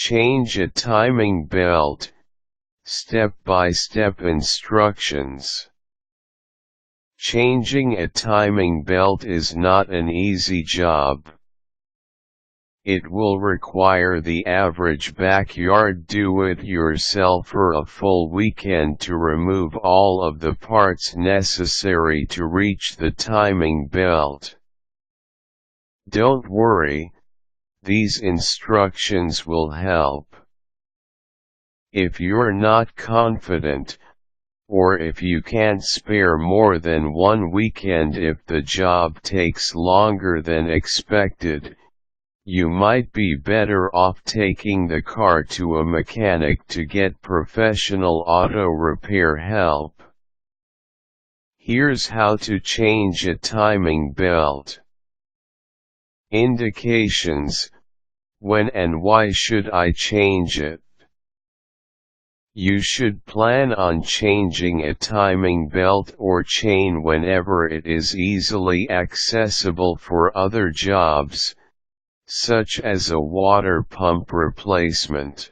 Change a timing belt. Step-by-step instructions. Changing a timing belt is not an easy job. It will require the average backyard do-it-yourself for a full weekend to remove all of the parts necessary to reach the timing belt. Don't worry, these instructions will help. If you're not confident, or if you can't spare more than one weekend if the job takes longer than expected, you might be better off taking the car to a mechanic to get professional auto repair help. Here's how to change a timing belt. Indications: when and why should I change it? You should plan on changing a timing belt or chain whenever it is easily accessible for other jobs, such as a water pump replacement.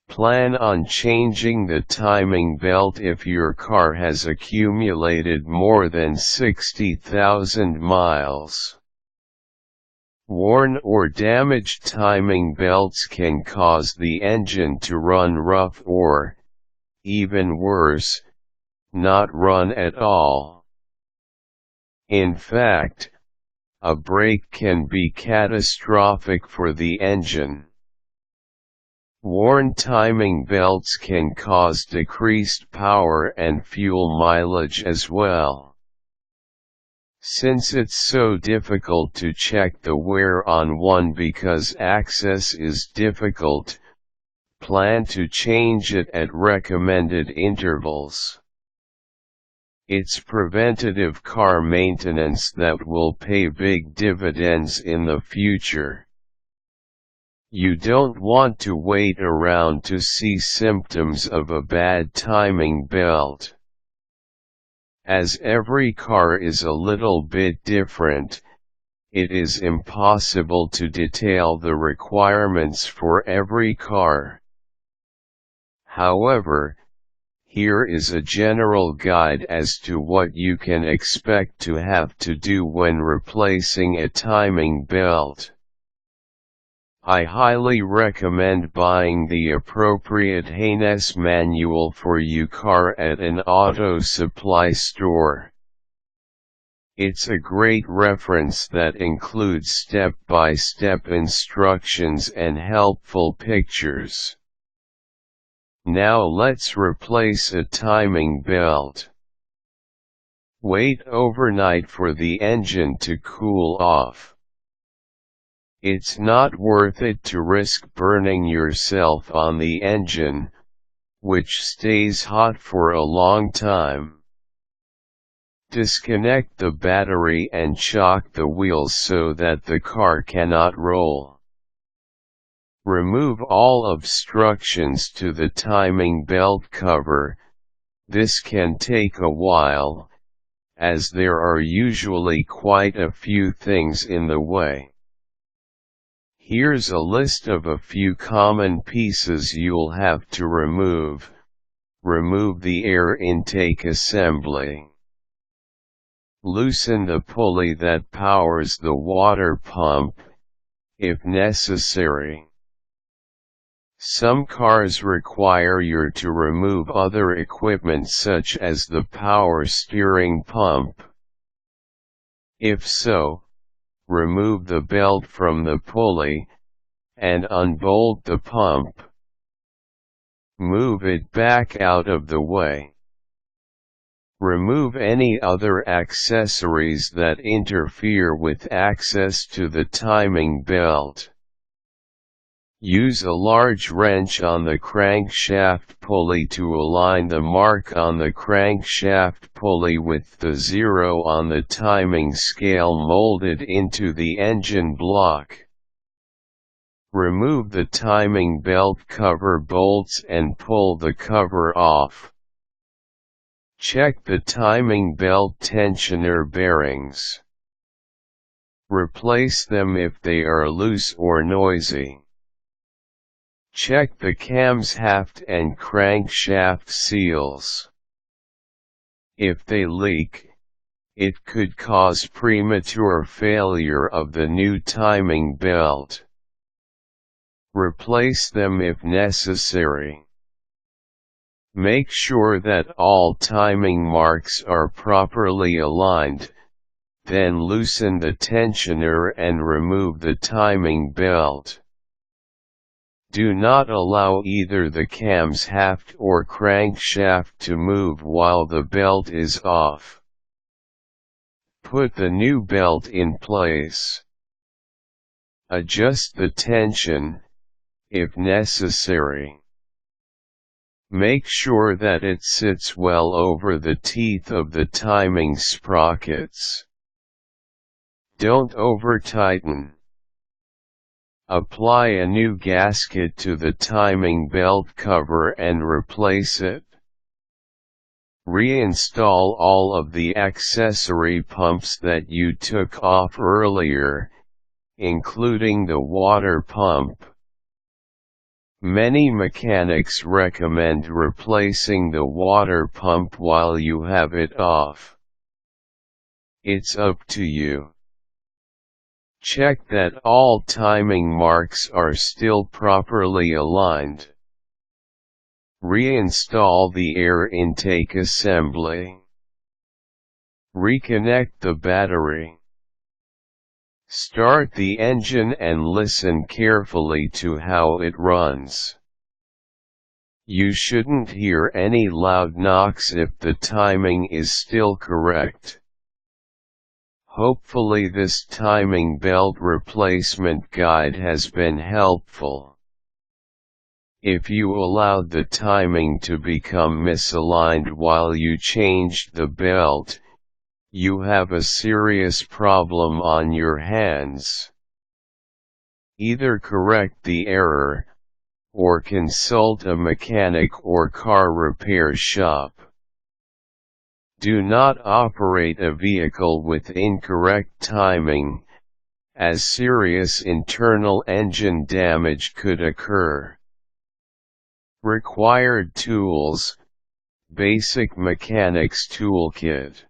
Plan on changing the timing belt if your car has accumulated more than 60,000 miles. Worn or damaged timing belts can cause the engine to run rough or, even worse, not run at all. In fact, a break can be catastrophic for the engine. Worn timing belts can cause decreased power and fuel mileage as well. Since it's so difficult to check the wear on one because access is difficult, plan to change it at recommended intervals. It's preventative car maintenance that will pay big dividends in the future. You don't want to wait around to see symptoms of a bad timing belt. As every car is a little bit different, it is impossible to detail the requirements for every car. However, here is a general guide as to what you can expect to have to do when replacing a timing belt. I highly recommend buying the appropriate harness manual for your car at an auto supply store. It's a great reference that includes step-by-step instructions and helpful pictures. Now let's replace a timing belt. Wait overnight for the engine to cool off. It's not worth it to risk burning yourself on the engine, which stays hot for a long time. Disconnect the battery and chock the wheels so that the car cannot roll. Remove all obstructions to the timing belt cover. This can take a while, as there are usually quite a few things in the way. Here's a list of a few common pieces you'll have to remove. Remove the air intake assembly. Loosen the pulley that powers the water pump, if necessary. Some cars require you to remove other equipment such as the power steering pump. If so, remove the belt from the pulley, and unbolt the pump. Move it back out of the way. Remove any other accessories that interfere with access to the timing belt. Use a large wrench on the crankshaft pulley to align the mark on the crankshaft pulley with the 0 on the timing scale molded into the engine block. Remove the timing belt cover bolts and pull the cover off. Check the timing belt tensioner bearings. Replace them if they are loose or noisy. Check the camshaft and crankshaft seals. If they leak, it could cause premature failure of the new timing belt. Replace them if necessary. Make sure that all timing marks are properly aligned, then loosen the tensioner and remove the timing belt. Do not allow either the camshaft or crankshaft to move while the belt is off. Put the new belt in place. Adjust the tension, if necessary. Make sure that it sits well over the teeth of the timing sprockets. Don't over-tighten. Apply a new gasket to the timing belt cover and replace it. Reinstall all of the accessory pumps that you took off earlier, including the water pump. Many mechanics recommend replacing the water pump while you have it off. It's up to you. Check that all timing marks are still properly aligned. Reinstall the air intake assembly. Reconnect the battery. Start the engine and listen carefully to how it runs. You shouldn't hear any loud knocks if the timing is still correct. Hopefully this timing belt replacement guide has been helpful. If you allowed the timing to become misaligned while you changed the belt, you have a serious problem on your hands. Either correct the error, or consult a mechanic or car repair shop. Do not operate a vehicle with incorrect timing, as serious internal engine damage could occur. Required tools: Basic Mechanics Toolkit.